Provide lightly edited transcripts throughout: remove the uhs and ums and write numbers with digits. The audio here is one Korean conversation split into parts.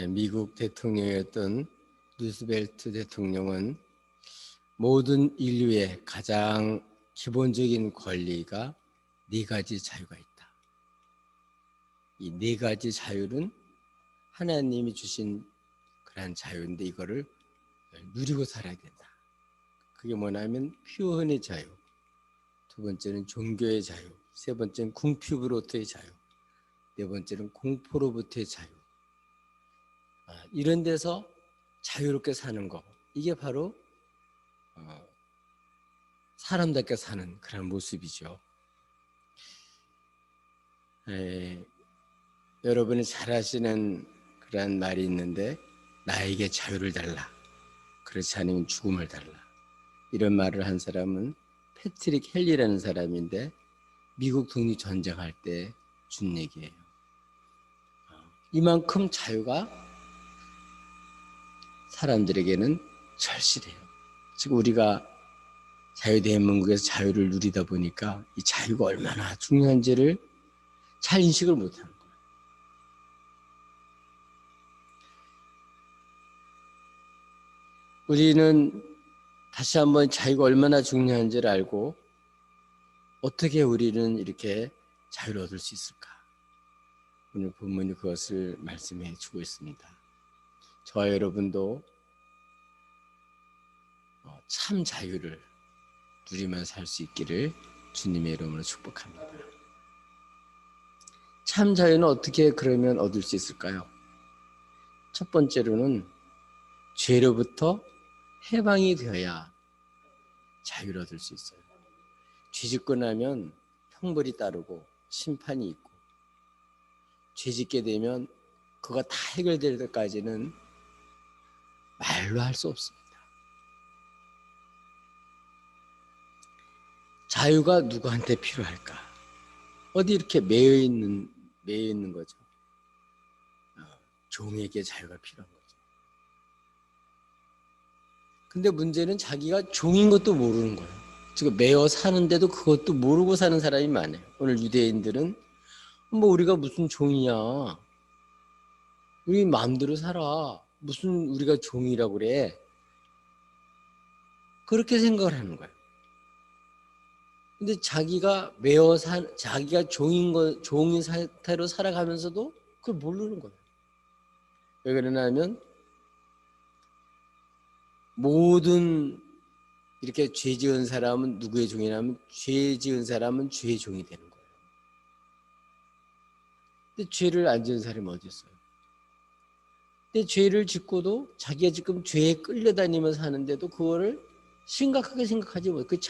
미국 대통령이었던 루스벨트 대통령은 모든 인류의 가장 기본적인 권리가 네 가지 자유가 있다. 이 네 가지 자유는 하나님이 주신 그러한 자유인데 이거를 누리고 살아야 된다. 그게 뭐냐면 표현의 자유, 두 번째는 종교의 자유, 세 번째는 궁핍으로부터의 자유, 네 번째는 공포로부터의 자유. 이런 데서 자유롭게 사는 거, 이게 바로 사람답게 사는 그런 모습이죠. 여러분이 잘 아시는 그런 말이 있는데, 나에게 자유를 달라, 그렇지 않으면 죽음을 달라. 이런 말을 한 사람은 패트릭 헬리라는 사람인데, 미국 독립전쟁할 때 준 얘기예요. 이만큼 자유가 사람들에게는 절실해요. 즉 우리가 자유대한민국에서 자유를 누리다 보니까 이 자유가 얼마나 중요한지를 잘 인식을 못하는 거예요. 우리는 다시 한번 자유가 얼마나 중요한지를 알고 어떻게 우리는 이렇게 자유를 얻을 수 있을까? 오늘 본문이 그것을 말씀해 주고 있습니다. 저와 여러분도 참 자유를 누리며 살 수 있기를 주님의 이름으로 축복합니다. 참 자유는 어떻게 그러면 얻을 수 있을까요? 첫 번째로는 죄로부터 해방이 되어야 자유를 얻을 수 있어요. 죄 짓고 나면 형벌이 따르고 심판이 있고, 죄 짓게 되면 그거 다 해결될 때까지는 말로 할 수 없습니다. 자유가 누구한테 필요할까? 어디 이렇게 매여 있는 거죠. 종에게 자유가 필요한 거죠. 근데 문제는 자기가 종인 것도 모르는 거예요. 지금 매여 사는데도 그것도 모르고 사는 사람이 많아요. 오늘 유대인들은 뭐 우리가 무슨 종이냐, 우리 마음대로 살아, 무슨 우리가 종이라고 그래, 그렇게 생각을 하는 거예요. 근데 자기가 자기가 종인 상태로 살아가면서도 그걸 모르는 거예요. 왜 그러냐면 모든 이렇게 죄 지은 사람은 누구의 종이냐면 죄 지은 사람은 죄의 종이 되는 거예요. 근데 죄를 안 지은 사람이 어디 있어요? 근데 죄를 짓고도 자기가 지금 죄에 끌려다니면서 하는데도 그거를 심각하게 생각하지 못해요. 그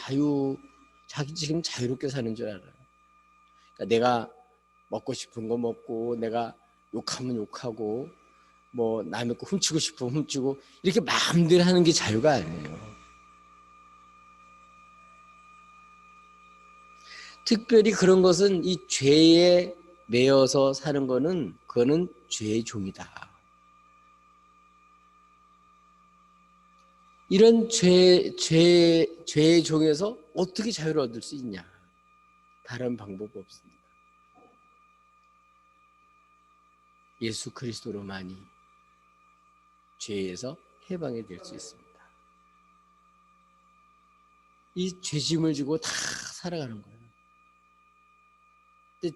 자기 지금 자유롭게 사는 줄 알아요. 그러니까 내가 먹고 싶은 거 먹고, 내가 욕하면 욕하고, 뭐 남의 거 훔치고 싶으면 훔치고, 이렇게 마음대로 하는 게 자유가 아니에요. 특별히 그런 것은 이 죄에 매여서 사는 거는, 그거는 죄의 종이다. 이런 죄의 종에서 어떻게 자유를 얻을 수 있냐? 다른 방법이 없습니다. 예수 그리스도로만이 죄에서 해방이 될 수 있습니다. 이 죄짐을 지고 다 살아가는 거예요. 근데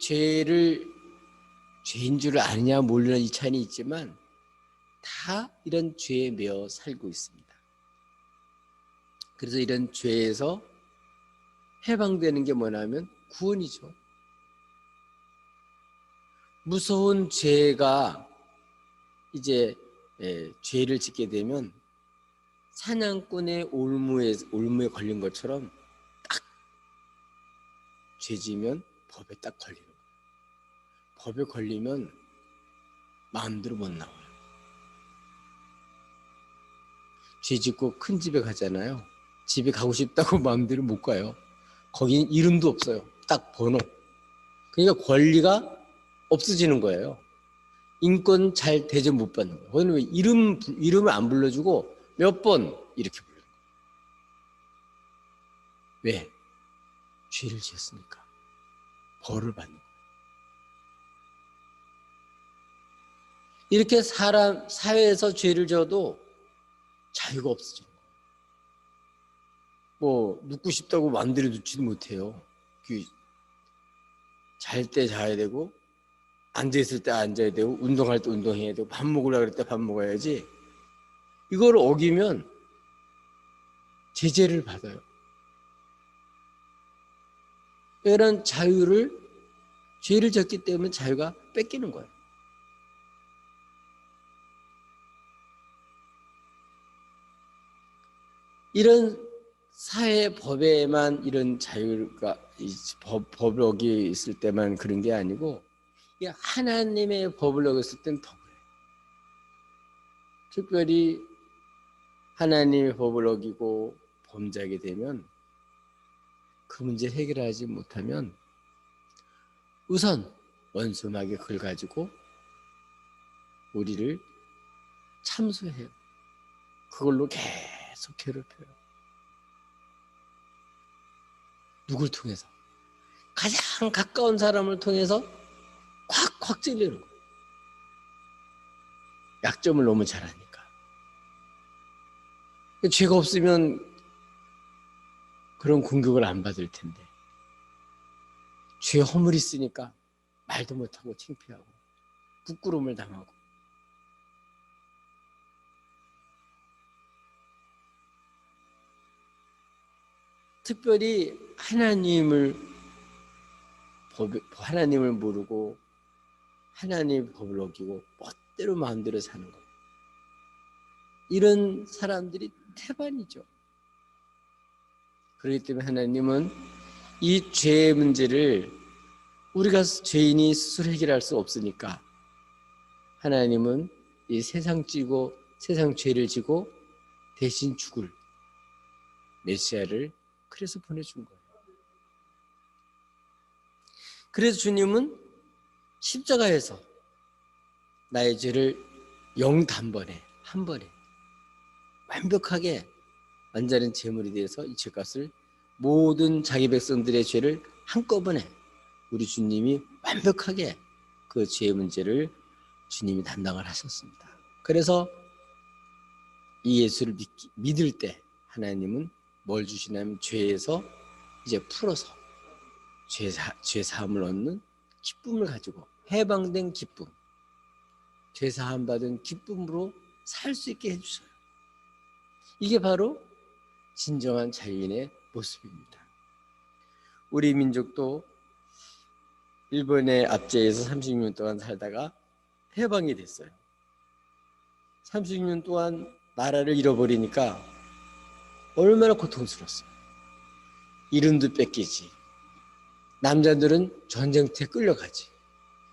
죄인 줄 아느냐 모르냐 이 차이는 있지만 다 이런 죄에 매여 살고 있습니다. 그래서 이런 죄에서 해방되는 게 뭐냐면 구원이죠. 무서운 죄가 이제 죄를 짓게 되면 사냥꾼의 올무에 걸린 것처럼 딱 죄 지면 법에 딱 걸리는 거예요. 법에 걸리면 마음대로 못 나와요. 죄 짓고 큰 집에 가잖아요. 집에 가고 싶다고 마음대로 못 가요. 거기는 이름도 없어요. 딱 번호. 그러니까 권리가 없어지는 거예요. 인권 잘 대접 못 받는 거예요. 거기는 왜 이름을 안 불러주고 몇 번 이렇게 불러요. 왜? 죄를 지었으니까. 벌을 받는 거예요. 이렇게 사회에서 죄를 져도 자유가 없어져. 뭐 눕고 싶다고 마음대로 눕지도 못해요. 잘 때 자야 되고, 앉아있을 때 앉아야 되고, 운동할 때 운동해야 되고, 밥 먹으려고 그럴 때 밥 먹어야지. 이걸 어기면 제재를 받아요. 이런 자유를, 죄를 졌기 때문에 자유가 뺏기는 거예요. 이런 사회 법에만 이런 자유가, 법을 어기있을 때만 그런 게 아니고, 하나님의 법을 어겼을 땐 더 그래요. 특별히 하나님의 법을 어기고 범죄하게 되면, 그 문제를 해결하지 못하면 우선 원수마귀 그걸 가지고 우리를 참수해요. 그걸로 계속 괴롭혀요. 누굴 통해서? 가장 가까운 사람을 통해서 콱콱 찔리는 거예요. 약점을 너무 잘 아니까. 죄가 없으면 그런 공격을 안 받을 텐데, 죄 허물이 있으니까 말도 못하고 창피하고 부끄러움을 당하고. 특별히 하나님을 모르고 하나님의 법을 어기고 멋대로 마음대로 사는 것, 이런 사람들이 태반이죠. 그렇기 때문에 하나님은 이 죄의 문제를 우리가 죄인이 스스로 해결할 수 없으니까, 하나님은 이 세상 죄를 지고 대신 죽을 메시아를 그래서 보내준 거예요. 그래서 주님은 십자가에서 나의 죄를 영단번에, 한 번에 완벽하게 완전한 제물이 되어서 이 죄값을, 모든 자기 백성들의 죄를 한꺼번에 우리 주님이 완벽하게 그 죄의 문제를 주님이 담당을 하셨습니다. 그래서 이 예수를 믿을 때 하나님은 뭘 주시냐면, 죄에서 이제 풀어서 죄 사함을 얻는 기쁨을 가지고, 해방된 기쁨, 죄 사함 받은 기쁨으로 살 수 있게 해주셔요. 이게 바로 진정한 자유인의 모습입니다. 우리 민족도 일본의 압제에서 36년 동안 살다가 해방이 됐어요. 36년 동안 나라를 잃어버리니까 얼마나 고통스러웠어요. 이름도 뺏기지, 남자들은 전쟁터에 끌려가지,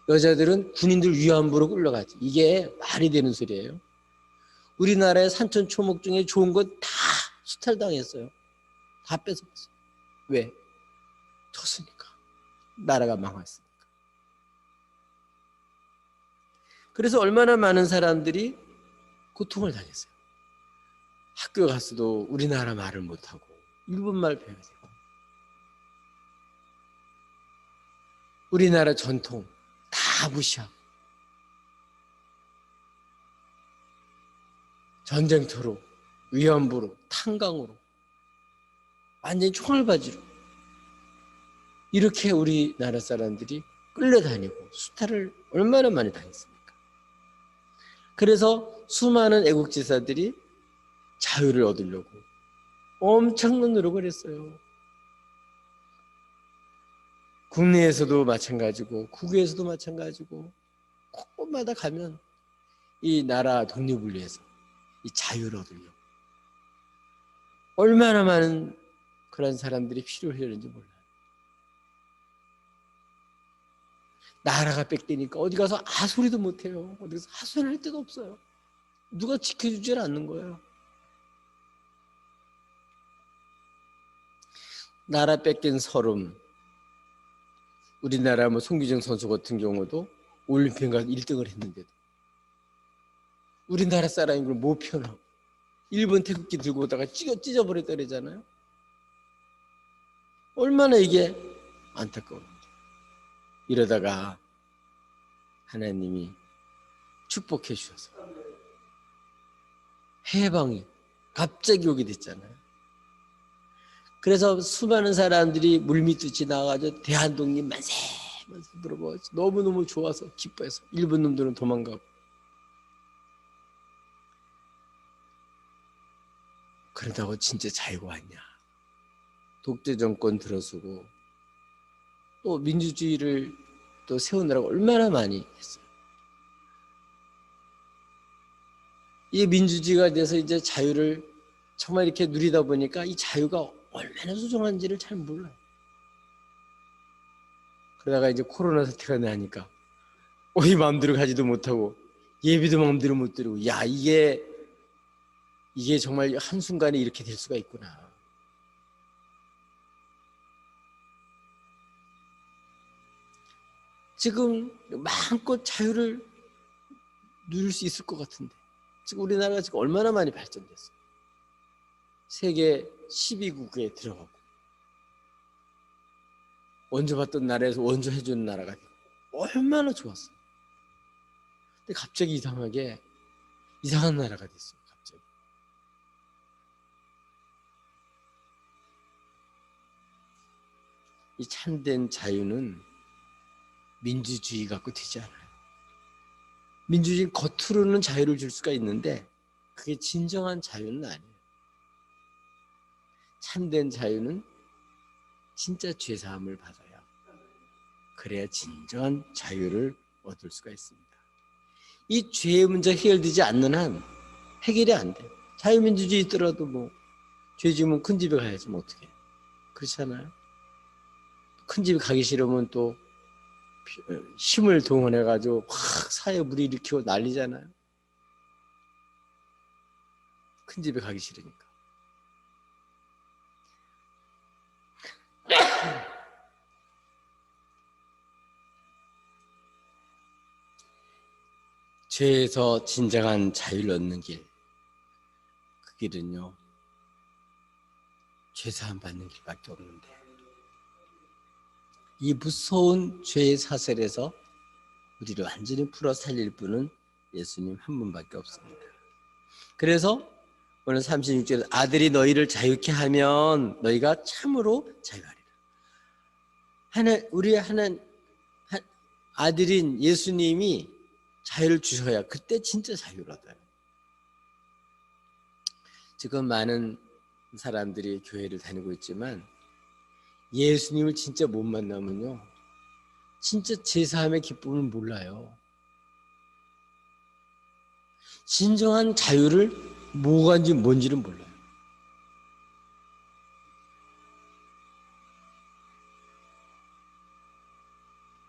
여자들은 군인들 위안부로 끌려가지. 이게 말이 되는 소리예요. 우리나라의 산천초목 중에 좋은 건 다 수탈당했어요. 다 뺏어갔어요. 왜? 졌으니까. 나라가 망했으니까. 그래서 얼마나 많은 사람들이 고통을 당했어요. 학교 가서도 우리나라 말을 못하고 일본말 배워야 되고, 우리나라 전통 다 무시하고, 전쟁터로, 위안부로, 탄광으로, 완전히 총알바지로 이렇게 우리나라 사람들이 끌려다니고 수탈을 얼마나 많이 당했습니까? 그래서 수많은 애국지사들이 자유를 얻으려고 엄청난 노력을 했어요. 국내에서도 마찬가지고 국외에서도 마찬가지고, 곳곳마다 가면 이 나라 독립을 위해서 이 자유를 얻으려고 얼마나 많은 그런 사람들이 필요했는지 몰라요. 나라가 뺏기니까 어디 가서 아소리도 못해요. 어디 가서 하소연할 데도 없어요. 누가 지켜주질 않는 거예요. 나라 뺏긴 서름. 우리나라 송규정 선수 같은 경우도 올림픽 가서 1등을 했는데도 우리나라 사람인 걸 못 표현하고 일본 태극기 들고 오다가 찢어버렸다 그러잖아요. 얼마나 이게 안타까운지. 이러다가 하나님이 축복해 주셔서 해방이 갑자기 오게 됐잖아요. 그래서 수많은 사람들이 물밑듯이 나와가지고 대한독립 만세 만세 물어보고 너무너무 좋아서 기뻐해서 일본 놈들은 도망가고. 그러다고 진짜 자유가 왔냐? 독재 정권 들어서고 또 민주주의를 또 세우느라고 얼마나 많이 했어요. 이 민주주의가 돼서 이제 자유를 정말 이렇게 누리다 보니까 이 자유가 얼마나 소중한지를 잘 몰라요. 그러다가 이제 코로나 사태가 나니까 어디 마음대로 가지도 못하고 예비도 마음대로 못 드리고, 야, 이게 정말 한순간에 이렇게 될 수가 있구나. 지금 마음껏 자유를 누릴 수 있을 것 같은데 지금 우리나라가 지금 얼마나 많이 발전됐어요. 세계 12국에 들어가고 원조 받던 나라에서 원조 해주는 나라가 되고 얼마나 좋았어요. 근데 갑자기 이상하게 이상한 나라가 됐어요. 갑자기. 이 참된 자유는 민주주의 갖고 되지 않아요. 민주주의 겉으로는 자유를 줄 수가 있는데 그게 진정한 자유는 아니에요. 참된 자유는 진짜 죄사함을 받아야, 그래야 진정한 자유를 얻을 수가 있습니다. 이 죄의 문제가 해결되지 않는 한 해결이 안 돼요. 자유민주주의 있더라도 뭐 죄 지으면 큰 집에 가야지 뭐 어떻게. 그렇잖아요. 큰 집에 가기 싫으면 또 힘을 동원해가지고 확 사회 물이 일으키고 난리잖아요. 큰 집에 가기 싫으니까. 죄에서 진정한 자유를 얻는 길, 그 길은요 죄사함 받는 길밖에 없는데, 이 무서운 죄의 사슬에서 우리를 완전히 풀어 살릴 분은 예수님 한 분밖에 없습니다. 그래서 오늘 36절에 아들이 너희를 자유케 하면 너희가 참으로 자유하리라. 우리 아들인 예수님이 자유를 주셔야 그때 진짜 자유를 얻어요. 지금 많은 사람들이 교회를 다니고 있지만 예수님을 진짜 못 만나면요 진짜 제사함의 기쁨을 몰라요. 진정한 자유를 뭐가인지 뭔지를 몰라요.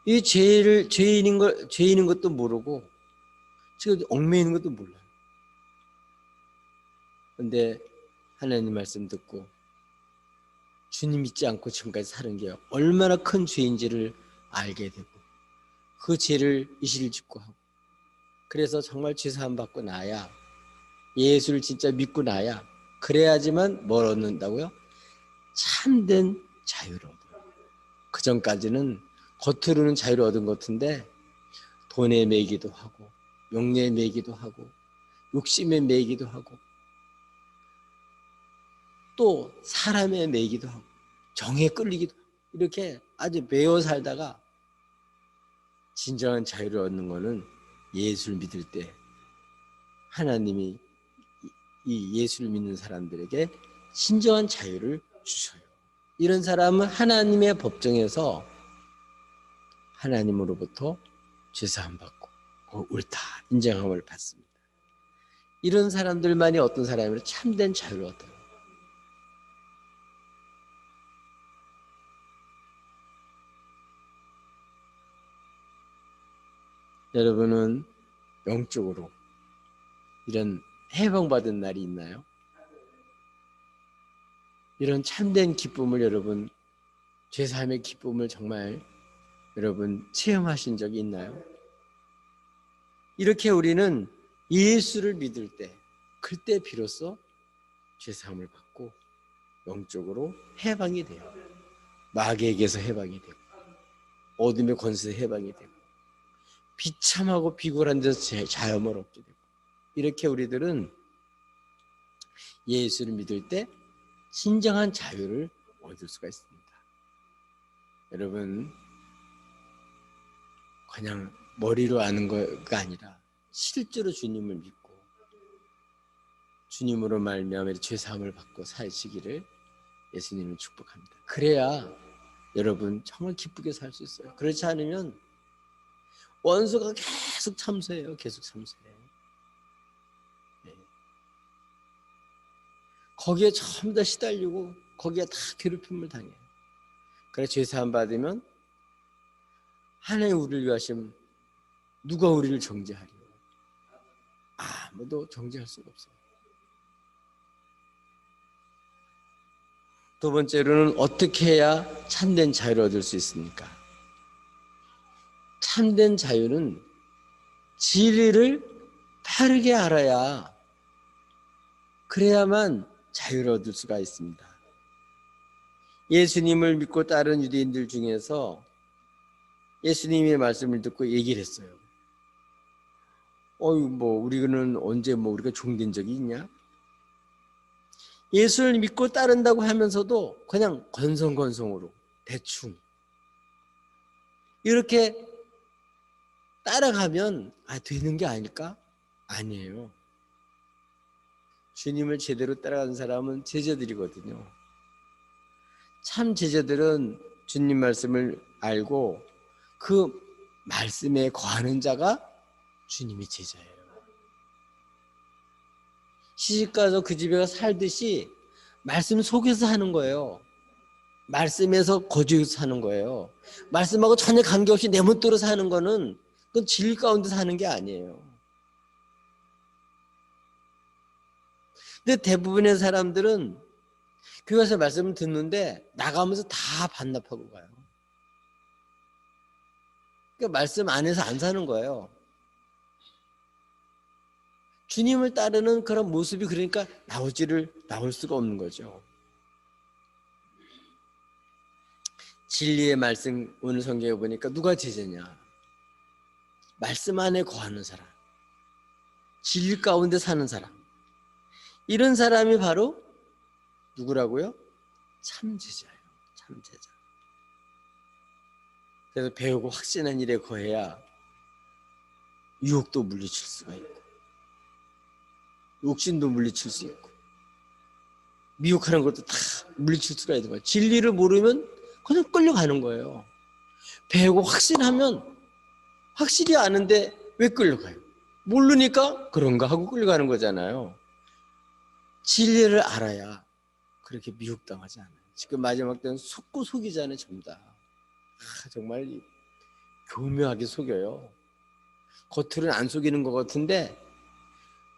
이 죄인인 것도 모르고 지금 얽매이는 것도 몰라요. 그런데 하나님 말씀 듣고 주님 믿지 않고 지금까지 사는 게 얼마나 큰 죄인지를 알게 되고 그 죄를 이실을 짓고 하고, 그래서 정말 죄사함 받고 나야, 예수를 진짜 믿고 나야, 그래야지만 뭘 얻는다고요? 참된 자유를 얻어요. 그 전까지는 겉으로는 자유를 얻은 것 같은데 돈에 매기도 하고 명예에 매기도 하고 욕심에 매기도 하고 또 사람에 매기도 하고 정에 끌리기도 하고, 이렇게 아주 매어 살다가 진정한 자유를 얻는 것은 예수를 믿을 때 하나님이 이 예수를 믿는 사람들에게 진정한 자유를 주셔요. 이런 사람은 하나님의 법정에서 하나님으로부터 죄사함 받고 옳다 인정함을 받습니다. 이런 사람들만이 어떤 사람이면 참된 자유를 얻어요. 여러분은 영적으로 이런 해방받은 날이 있나요? 이런 참된 기쁨을 여러분, 죄사함의 기쁨을 정말 여러분 체험하신 적이 있나요? 이렇게 우리는 예수를 믿을 때 그때 비로소 죄사함을 받고 영적으로 해방이 돼요. 마귀에게서 해방이 되고 어둠의 권세에서 해방이 되고 비참하고 비굴한 데서 자유함을 얻게 되고, 이렇게 우리들은 예수를 믿을 때 진정한 자유를 얻을 수가 있습니다. 여러분, 그냥 머리로 아는 거가 아니라 실제로 주님을 믿고 주님으로 말미암아 죄 사함을 받고 사시기를 예수님을 축복합니다. 그래야 여러분 정말 기쁘게 살 수 있어요. 그렇지 않으면 원수가 계속 참소해요. 계속 참소해요. 네. 거기에 전부 다 시달리고 거기에 다 괴롭힘을 당해요. 그래 죄 사함 받으면 하나님 우리를 위하심 누가 우리를 정죄하리요? 아무도 정죄할 수가 없어요. 두 번째로는 어떻게 해야 참된 자유를 얻을 수 있습니까? 참된 자유는 진리를 바르게 알아야, 그래야만 자유를 얻을 수가 있습니다. 예수님을 믿고 따른 유대인들 중에서 예수님의 말씀을 듣고 얘기를 했어요. 우리는 언제 우리가 종된 적이 있냐? 예수를 믿고 따른다고 하면서도 그냥 건성건성으로 대충 이렇게 따라가면 되는 게 아닐까? 아니에요. 주님을 제대로 따라가는 사람은 제자들이거든요. 참 제자들은 주님 말씀을 알고 그 말씀에 거하는 자가 주님의 제자예요. 시집가서 그 집에 가서 살듯이 말씀 속에서 하는 거예요. 말씀에서 거주해서 사는 거예요. 말씀하고 전혀 관계없이 내 멋대로 사는 거는 그건 진리 가운데 사는 게 아니에요. 근데 대부분의 사람들은 교회에서 말씀을 듣는데 나가면서 다 반납하고 가요. 그러니까 말씀 안에서 안 사는 거예요. 주님을 따르는 그런 모습이 그러니까 나올 수가 없는 거죠. 진리의 말씀, 오늘 성경에 보니까 누가 제자냐? 말씀 안에 거하는 사람, 진리 가운데 사는 사람, 이런 사람이 바로 누구라고요? 참 제자예요. 참 제자. 그래서 배우고 확신한 일에 거해야 유혹도 물리칠 수가 있고 욕심도 물리칠 수 있고 미혹하는 것도 다 물리칠 수가 있는 거예요. 진리를 모르면 그냥 끌려가는 거예요. 배우고 확신하면 확실히 아는데 왜 끌려가요? 모르니까 그런가 하고 끌려가는 거잖아요. 진리를 알아야 그렇게 미혹당하지 않아요. 지금 마지막 때는 속고 속이잖아요. 전부 다. 정말 교묘하게 속여요. 겉으로는 안 속이는 것 같은데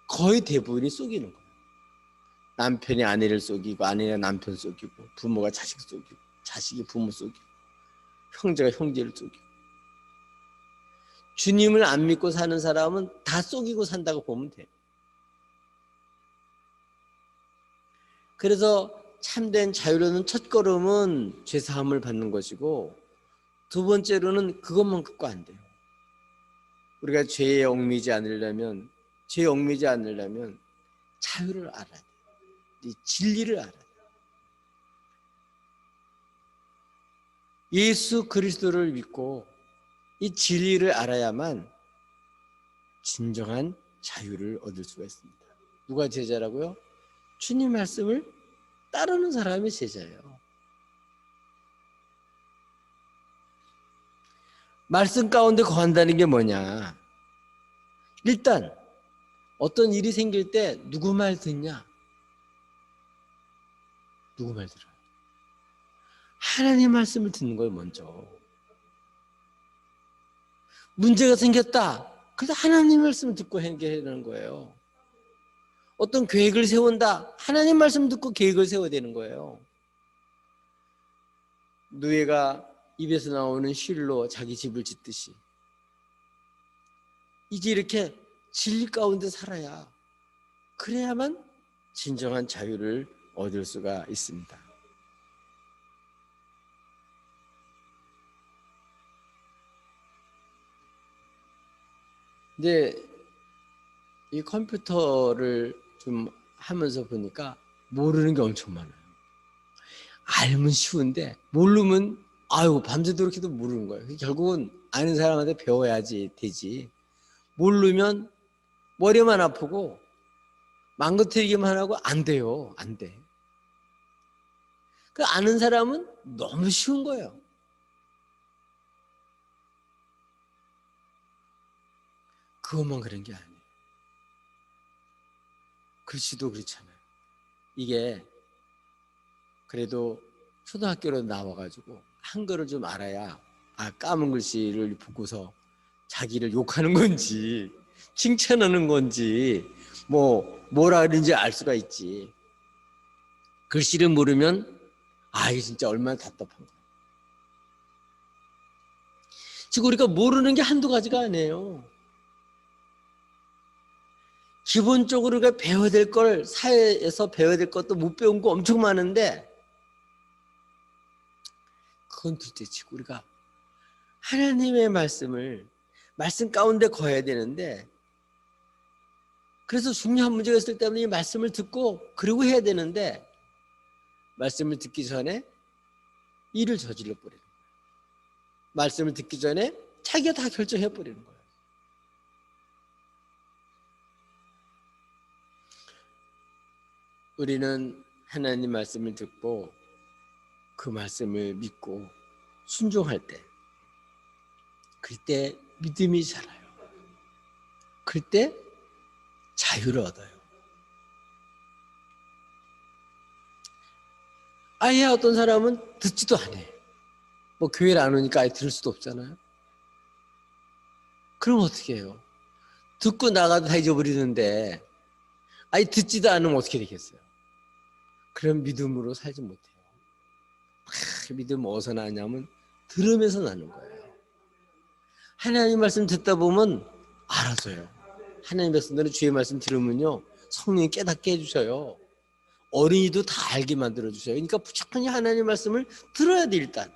거의 대부분이 속이는 거예요. 남편이 아내를 속이고 아내가 남편 속이고 부모가 자식 속이고 자식이 부모 속이고 형제가 형제를 속이고. 주님을 안 믿고 사는 사람은 다 속이고 산다고 보면 돼요. 그래서 참된 자유로는 첫 걸음은 죄사함을 받는 것이고 두 번째로는 그것만 갖고 안 돼요. 우리가 죄에 얽매이지 않으려면 자유를 알아야 돼요. 진리를 알아야 돼요. 예수 그리스도를 믿고 이 진리를 알아야만 진정한 자유를 얻을 수가 있습니다. 누가 제자라고요? 주님 말씀을 따르는 사람이 제자예요. 말씀 가운데 거한다는 게 뭐냐? 일단 어떤 일이 생길 때 누구 말 듣냐? 누구 말 들어요? 하나님 말씀을 듣는 거예요. 먼저. 문제가 생겼다. 그래서 하나님 말씀을 듣고 해결하는 거예요. 어떤 계획을 세운다. 하나님 말씀 듣고 계획을 세워야 되는 거예요. 노예가 입에서 나오는 실로 자기 집을 짓듯이 이제 이렇게 진리 가운데 살아야, 그래야만 진정한 자유를 얻을 수가 있습니다. 근데 이 컴퓨터를 좀 하면서 보니까 모르는 게 엄청 많아요. 알면 쉬운데 모르면 아유 밤새도록 해도 모르는 거예요. 결국은 아는 사람한테 배워야지 되지. 모르면 머리만 아프고 망가뜨리기만 하고 안 돼요. 안 돼. 그 아는 사람은 너무 쉬운 거예요. 그것만 그런 게 아니에요. 글씨도 그렇잖아요. 이게 그래도 초등학교로 나와가지고 한글을 좀 알아야 까만 글씨를 보고서 자기를 욕하는 건지 칭찬하는 건지 뭐라 그러는지 알 수가 있지. 글씨를 모르면 이게 진짜 얼마나 답답한 거야. 지금 우리가 모르는 게 한두 가지가 아니에요. 기본적으로 우리가 배워야 될 걸, 사회에서 배워야 될 것도 못 배운 거 엄청 많은데 그건 둘째치고 우리가 하나님의 말씀 가운데 거해야 되는데, 그래서 중요한 문제가 있을 때는 이 말씀을 듣고 그리고 해야 되는데 말씀을 듣기 전에 일을 저질러 버리는 거예요. 말씀을 듣기 전에 자기가 다 결정해 버리는 거예요. 우리는 하나님 말씀을 듣고 그 말씀을 믿고 순종할 때, 그때 믿음이 자라요. 그때 자유를 얻어요. 아예 어떤 사람은 듣지도 않아요. 교회를 안 오니까 아예 들을 수도 없잖아요. 그럼 어떻게 해요? 듣고 나가도 다 잊어버리는데 아예 듣지도 않으면 어떻게 되겠어요? 그런 믿음으로 살지 못해요. 믿음 어디서 나냐면 들으면서 나는 거예요. 하나님 말씀 듣다 보면 알아서요. 하나님 말씀대로 주의 말씀 들으면요, 성령이 깨닫게 해주셔요. 어린이도 다 알게 만들어주셔요. 그러니까 무조건 하나님 말씀을 들어야 돼. 일단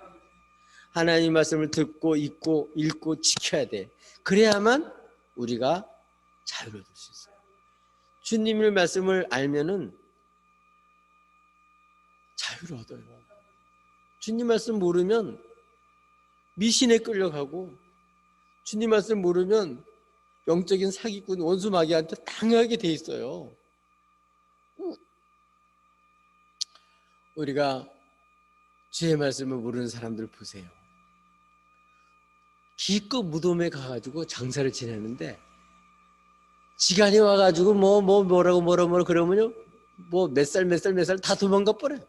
하나님 말씀을 듣고 읽고 지켜야 돼. 그래야만 우리가 자유를 얻을 수 있어요. 주님의 말씀을 알면은 자유를 얻어요. 주님 말씀 모르면 미신에 끌려가고, 주님 말씀 모르면 영적인 사기꾼 원수 마귀한테 당하게 돼 있어요. 우리가 주의 말씀을 모르는 사람들 보세요. 기껏 무덤에 가가지고 장사를 지내는데 지간이 와가지고 뭐라고 그러면요, 몇 살 다 도망가 버려요.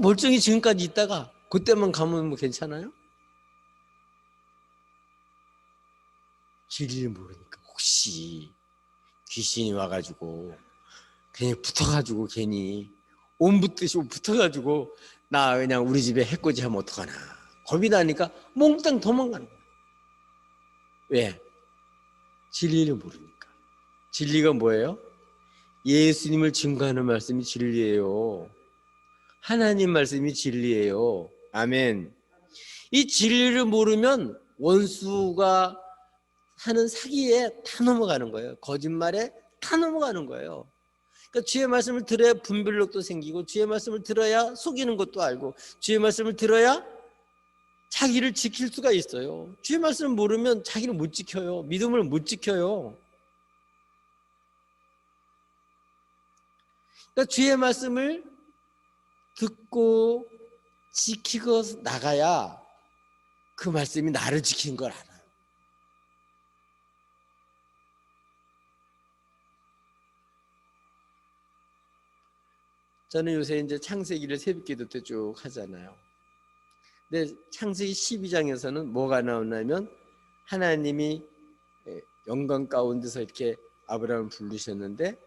멀쩡히 지금까지 있다가 그때만 가면 괜찮아요? 진리를 모르니까 혹시 귀신이 와가지고 괜히 붙어가지고 괜히 온 붙듯이 붙어가지고 나 그냥 우리 집에 해코지 하면 어떡하나 겁이 나니까 몽땅 도망가는 거예요. 왜? 진리를 모르니까. 진리가 뭐예요? 예수님을 증거하는 말씀이 진리예요. 하나님 말씀이 진리예요. 아멘. 이 진리를 모르면 원수가 하는 사기에 다 넘어가는 거예요. 거짓말에 다 넘어가는 거예요. 그러니까 주의 말씀을 들어야 분별력도 생기고, 주의 말씀을 들어야 속이는 것도 알고, 주의 말씀을 들어야 자기를 지킬 수가 있어요. 주의 말씀을 모르면 자기를 못 지켜요. 믿음을 못 지켜요. 그러니까 주의 말씀을 듣고 지키고 나가야 그 말씀이 나를 지키는 걸 알아요. 저는 요새 이제 창세기를 새벽기도 때 쭉 하잖아요. 근데 창세기 12장에서는 뭐가 나오냐면 하나님이 영광 가운데서 이렇게 아브라함을 부르셨는데,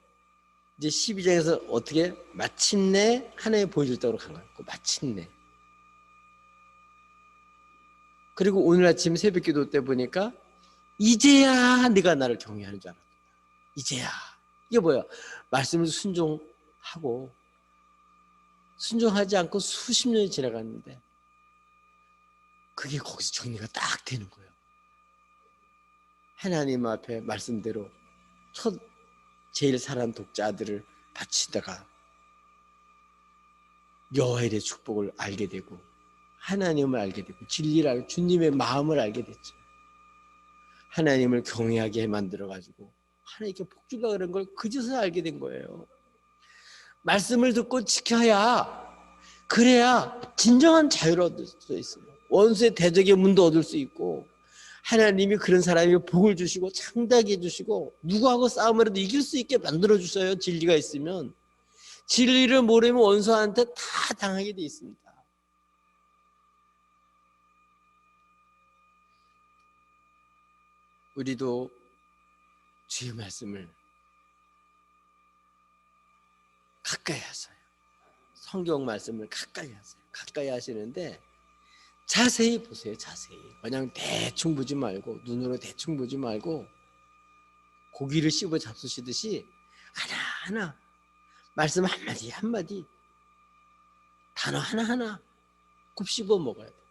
이제 12장에서 어떻게 마침내 하나님 보여줄 간 거예요. 마침내. 그리고 오늘 아침 새벽기도 때 보니까 이제야 네가 나를 경외하는 줄 알았다. 이제야. 이게 뭐야? 말씀을 순종하지 않고 수십 년이 지나갔는데 그게 거기서 정리가 딱 되는 거예요. 하나님 앞에 말씀대로 제일 사랑하는 독자 아들을 바치다가 여호와의 축복을 알게 되고 하나님을 알게 되고 진리를 알고 주님의 마음을 알게 됐죠. 하나님을 경외하게 만들어가지고 하나님께 복주가 그런 걸 그제서야 알게 된 거예요. 말씀을 듣고 지켜야, 그래야 진정한 자유를 얻을 수 있어요. 원수의 대적의 문도 얻을 수 있고, 하나님이 그런 사람에게 복을 주시고 창대하게 해주시고 누구하고 싸움을 해도 이길 수 있게 만들어주셔요. 진리가 있으면. 진리를 모르면 원수한테 다 당하게 돼 있습니다. 우리도 주의 말씀을 가까이 하세요. 성경 말씀을 가까이 하세요. 가까이 하시는데 자세히 보세요. 자세히. 그냥 대충 보지 말고, 눈으로 대충 보지 말고, 고기를 씹어 잡수시듯이 하나하나 말씀 한마디 한마디, 단어 하나하나 굽씹어 먹어야 돼요.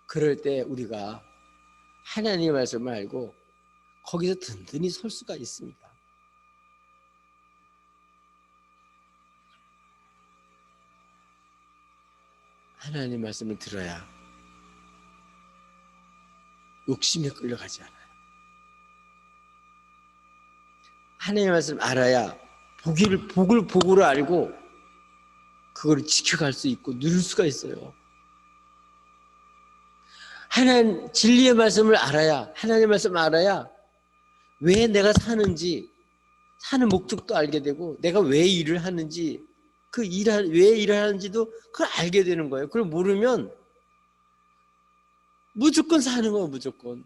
그럴 때 우리가 하나님의 말씀을 알고 거기서 든든히 설 수가 있습니다. 하나님 말씀을 들어야 욕심에 끌려가지 않아요. 하나님 말씀을 알아야 복을 알고 그걸 지켜갈 수 있고 누릴 수가 있어요. 하나님 진리의 말씀을 알아야, 하나님 말씀을 알아야 왜 내가 사는지, 사는 목적도 알게 되고 내가 왜 일을 하는지, 왜 일을 하는지도 그걸 알게 되는 거예요. 그걸 모르면 무조건 사는 거예요. 무조건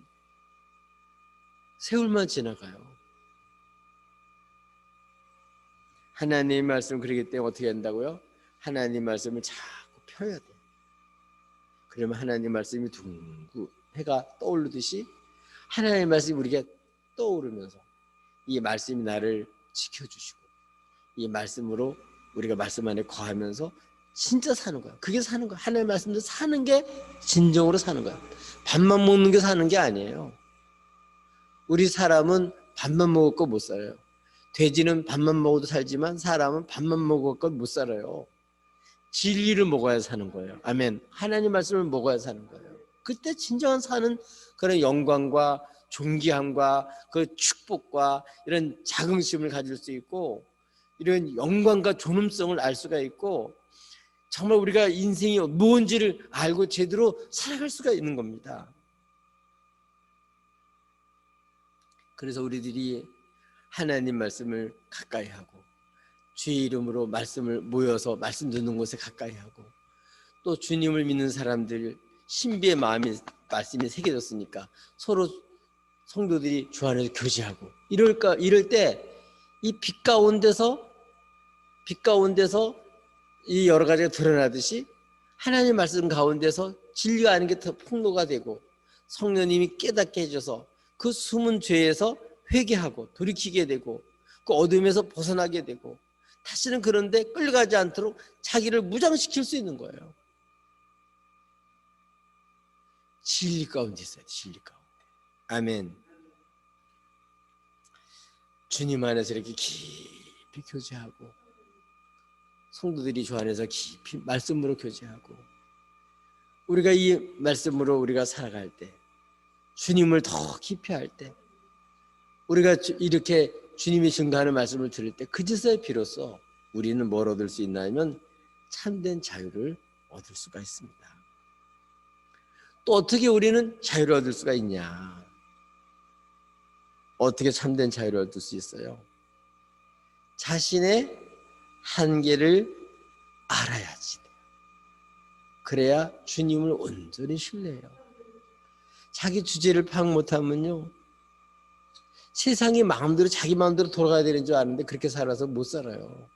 세월만 지나가요. 하나님 말씀, 그러기 때문에 어떻게 한다고요? 하나님 말씀을 자꾸 펴야 돼요. 그러면 하나님 말씀이 둥근 해가 떠오르듯이 하나님 말씀이 우리에게 떠오르면서 이 말씀이 나를 지켜주시고 이 말씀으로 우리가 말씀 안에 거하면서 진짜 사는 거야. 그게 사는 거야. 하나님 말씀도 사는 게 진정으로 사는 거야. 밥만 먹는 게 사는 게 아니에요. 우리 사람은 밥만 먹고 못 살아요. 돼지는 밥만 먹어도 살지만 사람은 밥만 먹고 못 살아요. 진리를 먹어야 사는 거예요. 아멘. 하나님 말씀을 먹어야 사는 거예요. 그때 진정한 사는 그런 영광과 존귀함과 그 축복과 이런 자긍심을 가질 수 있고 이런 영광과 존엄성을 알 수가 있고 정말 우리가 인생이 무언지를 알고 제대로 살아갈 수가 있는 겁니다. 그래서 우리들이 하나님 말씀을 가까이 하고 주의 이름으로 말씀을 모여서 말씀 듣는 곳에 가까이 하고 또 주님을 믿는 사람들 신비의 말씀이 새겨졌으니까 서로 성도들이 주 안에서 교제하고 이럴 때 이 빛 가운데서 이 여러 가지가 드러나듯이 하나님 말씀 가운데서 진리가 아닌 게 더 폭로가 되고 성령님이 깨닫게 해줘서 그 숨은 죄에서 회개하고 돌이키게 되고 그 어둠에서 벗어나게 되고 다시는 그런데 끌려가지 않도록 자기를 무장시킬 수 있는 거예요. 진리 가운데 있어요. 진리 가운데. 아멘. 주님 안에서 이렇게 깊이 교제하고 성도들이 주 안에서 깊이 말씀으로 교제하고 우리가 이 말씀으로 우리가 살아갈 때 주님을 더 깊이 할 때 우리가 이렇게 주님이 증거하는 말씀을 들을 때 그제서야 비로소 우리는 뭘 얻을 수 있나 하면 참된 자유를 얻을 수가 있습니다. 또 어떻게 우리는 자유를 얻을 수가 있냐? 어떻게 참된 자유를 얻을 수 있어요? 자신의 한계를 알아야지. 그래야 주님을 온전히 신뢰해요. 자기 주제를 파악 못하면요 세상이 마음대로 자기 마음대로 돌아가야 되는 줄 아는데 그렇게 살아서 못 살아요.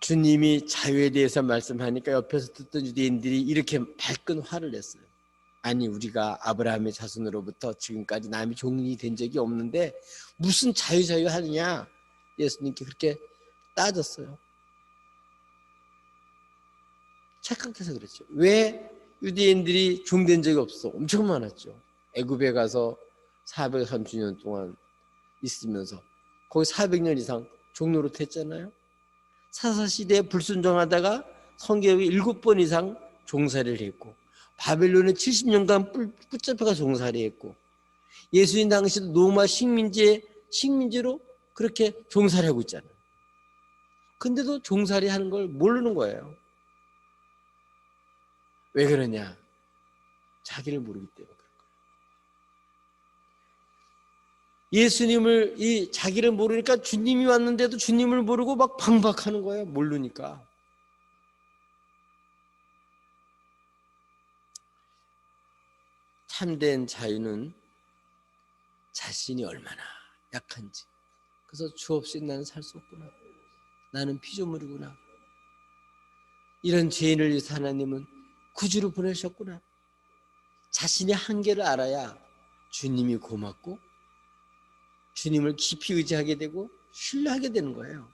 주님이 자유에 대해서 말씀하니까 옆에서 듣던 유대인들이 이렇게 발끈 화를 냈어요. 아니 우리가 아브라함의 자손으로부터 지금까지 남이 종이 된 적이 없는데 무슨 자유 하느냐. 예수님께 그렇게 따졌어요. 착각해서 그랬죠. 왜 유대인들이 종된 적이 없어. 엄청 많았죠. 애굽에 가서 430년 동안 있으면서 거기 400년 이상 종노릇 했잖아요. 사사시대에 불순종하다가 성경에 7번 이상 종살이를 했고, 바벨론에 70년간 붙잡혀가 종살이 했고, 예수님 당시도 로마 식민지로 그렇게 종살이 하고 있잖아요. 근데도 종살이 하는 걸 모르는 거예요. 왜 그러냐? 자기를 모르기 때문에 그런 거예요. 예수님을, 이 자기를 모르니까 주님이 왔는데도 주님을 모르고 막 방박하는 거예요. 모르니까. 참된 자유는 자신이 얼마나 약한지, 그래서 주 없이 나는 살 수 없구나, 나는 피조물이구나, 이런 죄인을 위해서 하나님은 구주를 보내셨구나, 자신의 한계를 알아야 주님이 고맙고 주님을 깊이 의지하게 되고 신뢰하게 되는 거예요.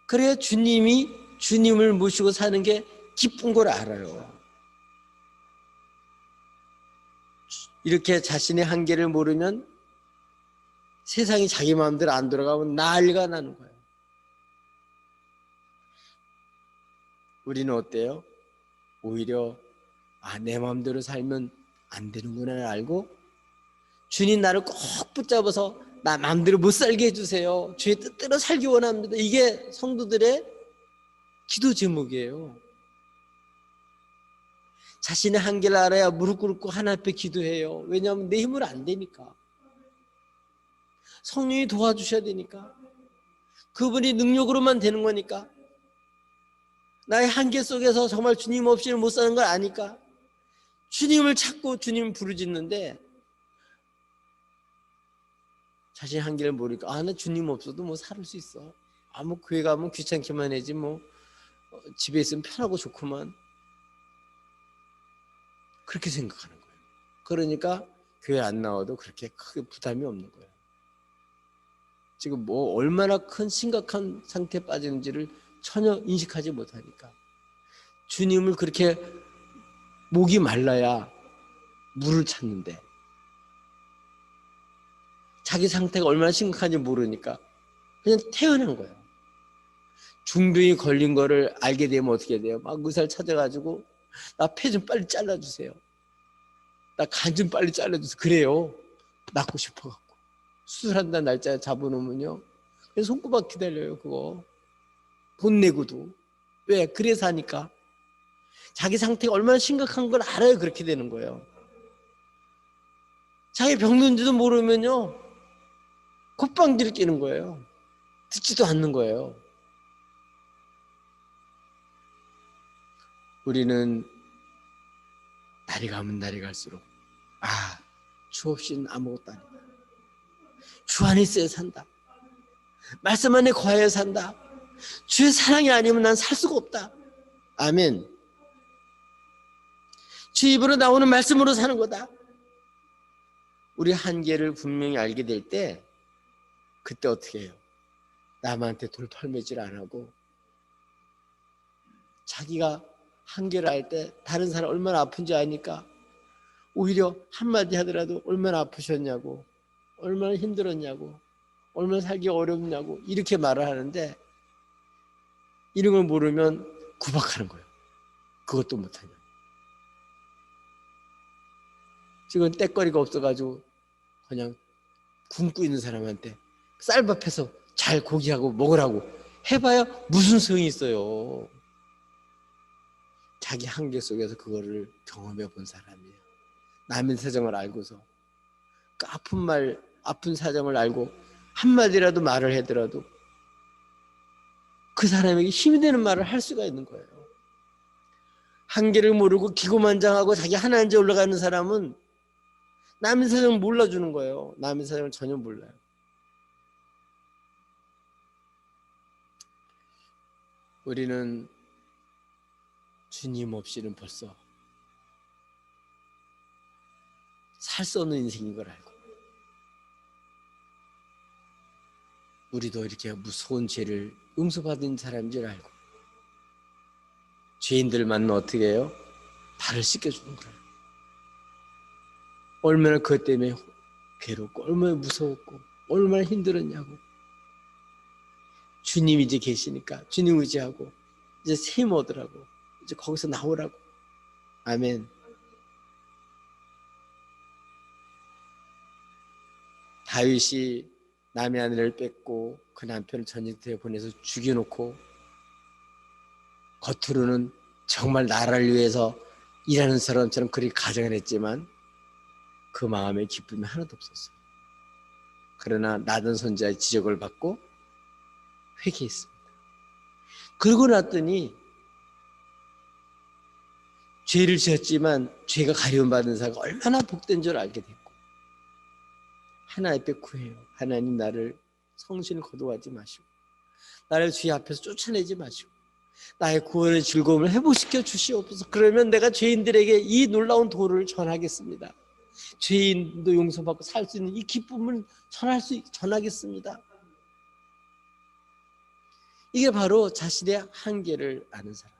그래야 주님을 모시고 사는 게 기쁜 걸 알아요. 이렇게 자신의 한계를 모르면 세상이 자기 마음대로 안 돌아가면 난리가 나는 거예요. 우리는 어때요? 오히려 내 마음대로 살면 안 되는구나 알고 주님 나를 꼭 붙잡아서 나 마음대로 못 살게 해주세요, 주의 뜻대로 살기 원합니다, 이게 성도들의 기도 제목이에요. 자신의 한계를 알아야 무릎 꿇고 하나님 앞에 기도해요. 왜냐하면 내 힘으로 안 되니까. 성령이 도와주셔야 되니까. 그분이 능력으로만 되는 거니까. 나의 한계 속에서 정말 주님 없이는 못 사는 걸 아니까 주님을 찾고 주님을 부르짖는데, 자신의 한계를 모르니까 나 주님 없어도 뭐 살 수 있어, 뭐 교회 가면 귀찮기만 하지, 뭐 집에 있으면 편하고 좋구만, 그렇게 생각하는 거예요. 그러니까 교회 안 나와도 그렇게 크게 부담이 없는 거예요. 지금 뭐 얼마나 큰 심각한 상태에 빠지는지를 전혀 인식하지 못하니까. 주님을 그렇게 목이 말라야 물을 찾는데 자기 상태가 얼마나 심각한지 모르니까 그냥 태어난 거예요. 중병이 걸린 거를 알게 되면 어떻게 돼요? 막 의사를 찾아가지고 나 폐 좀 빨리 잘라주세요, 나 간 좀 빨리 잘라주세요, 그래요. 낫고 싶어갖고 수술한다는 날짜 잡아놓으면요 그래서 손꼽아 기다려요. 그거 돈 내고도. 왜? 그래서 하니까. 자기 상태가 얼마나 심각한 걸 알아야 그렇게 되는 거예요. 자기 병든지도 모르면요 콧방귀를 뀌는 거예요. 듣지도 않는 거예요. 우리는 날이 가면 날이 갈수록 주 없이는 아무것도 아니다, 주 안에 있어야 산다, 말씀 안에 거하여 산다, 주의 사랑이 아니면 난 살 수가 없다. 아멘. 주 입으로 나오는 말씀으로 사는 거다. 우리 한계를 분명히 알게 될 때 그때 어떻게 해요? 남한테 돌팔매질 안 하고 자기가 한계를 알 때 다른 사람 얼마나 아픈지 아니까 오히려 한마디 하더라도 얼마나 아프셨냐고, 얼마나 힘들었냐고, 얼마나 살기 어렵냐고 이렇게 말을 하는데, 이런 걸 모르면 구박하는 거예요. 그것도 못하냐. 지금 떼거리가 없어가지고 그냥 굶고 있는 사람한테 쌀밥해서 잘 고기하고 먹으라고 해봐야 무슨 소용이 있어요. 자기 한계 속에서 그거를 경험해 본 사람이에요. 남의 사정을 알고서 그 아픈 사정을 알고 한마디라도 말을 하더라도 그 사람에게 힘이 되는 말을 할 수가 있는 거예요. 한계를 모르고 기고만장하고 자기 하나님께 올라가는 사람은 남의 사정을 몰라주는 거예요. 남의 사정을 전혀 몰라요. 우리는 주님 없이는 벌써 살 수 없는 인생인 걸 알고, 우리도 이렇게 무서운 죄를 용서받은 사람인 줄 알고, 죄인들 만나면 어떻게 해요? 발을 씻겨주는 거예요. 얼마나 그것 때문에 괴롭고 얼마나 무서웠고 얼마나 힘들었냐고. 주님이 이제 계시니까 주님 의지하고 이제 샘 얻으라고, 이제 거기서 나오라고. 아멘. 다윗이 남의 아내를 뺏고 그 남편을 전쟁터에 보내서 죽여놓고 겉으로는 정말 나라를 위해서 일하는 사람처럼 그렇게 가정을 했지만 그 마음에 기쁨이 하나도 없었어요. 그러나 나단 선지자의 지적을 받고 회개했습니다. 그러고 났더니 죄를 지었지만 죄가 가려움받은 자가 얼마나 복된 줄 알게 됐고, 하나님 앞에 구해요. 하나님, 나를 성신을 거두하지 마시고 나를 주의 앞에서 쫓아내지 마시고 나의 구원의 즐거움을 회복시켜 주시옵소서. 그러면 내가 죄인들에게 이 놀라운 도를 전하겠습니다. 죄인도 용서받고 살 수 있는 이 기쁨을 전하겠습니다. 이게 바로 자신의 한계를 아는 사람.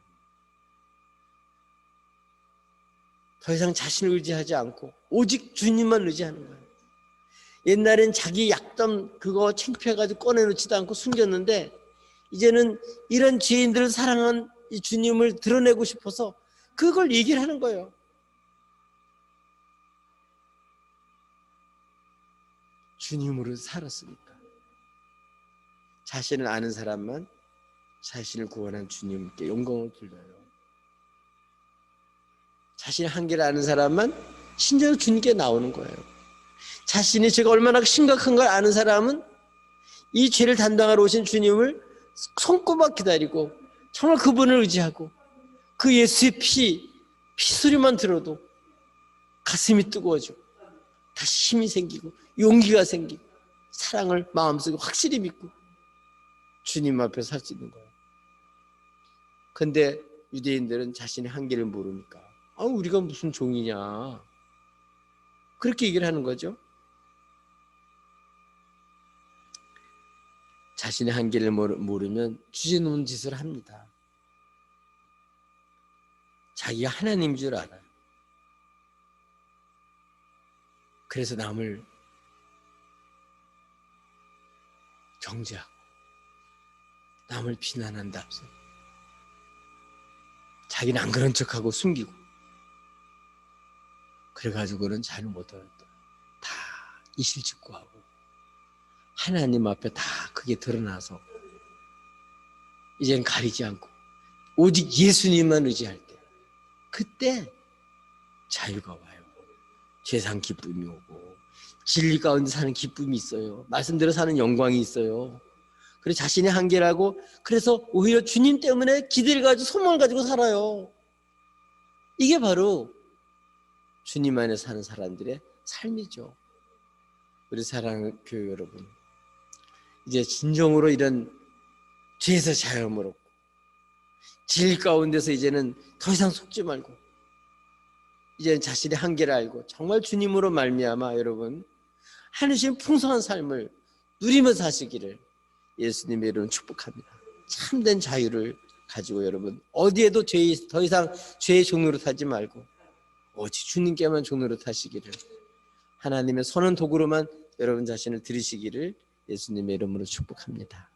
더 이상 자신을 의지하지 않고 오직 주님만 의지하는 거예요. 옛날엔 자기 약점 그거 창피해가지고 꺼내놓지도 않고 숨겼는데, 이제는 이런 죄인들을 사랑한 이 주님을 드러내고 싶어서 그걸 얘기를 하는 거예요. 주님으로 살았으니까. 자신을 아는 사람만 자신을 구원한 주님께 영광을 돌려요. 자신의 한계를 아는 사람만 신자로 주님께 나오는 거예요. 자신이 죄가 얼마나 심각한 걸 아는 사람은 이 죄를 담당하러 오신 주님을 손꼽아 기다리고 정말 그분을 의지하고 그 예수의 피소리만 들어도 가슴이 뜨거워지고 다시 힘이 생기고 용기가 생기고 사랑을 마음속에 확실히 믿고 주님 앞에 살 수 있는 거예요. 근데 유대인들은 자신의 한계를 모르니까 우리가 무슨 종이냐 그렇게 얘기를 하는 거죠. 자신의 한계를 모르면 주제넘는 짓을 합니다. 자기가 하나님인 줄 알아요. 그래서 남을 정죄하고 남을 비난한다. 자기는 안 그런 척하고 숨기고 그래가지고는 자유를 못 얻었다. 다 이실직고하고 하나님 앞에 다 그게 드러나서 이제는 가리지 않고 오직 예수님만 의지할 때, 그때 자유가 와요. 죄상 기쁨이 오고 진리 가운데 사는 기쁨이 있어요. 말씀대로 사는 영광이 있어요. 그래서 자신의 한계라고, 그래서 오히려 주님 때문에 기대를 가지고 소망을 가지고 살아요. 이게 바로 주님 안에 사는 사람들의 삶이죠. 우리 사랑하는 교회 여러분, 이제 진정으로 이런 죄에서 자유함을 얻고 진리 가운데서 이제는 더 이상 속지 말고 이제는 자신의 한계를 알고 정말 주님으로 말미암아 여러분 하나님 풍성한 삶을 누리면서 사시기를 예수님의 이름으로 축복합니다. 참된 자유를 가지고 여러분 어디에도 더 이상 죄의 종로로 타지 말고 오직 주님께만 종로로 타시기를, 하나님의 선한 도구로만 여러분 자신을 들이시기를 예수님의 이름으로 축복합니다.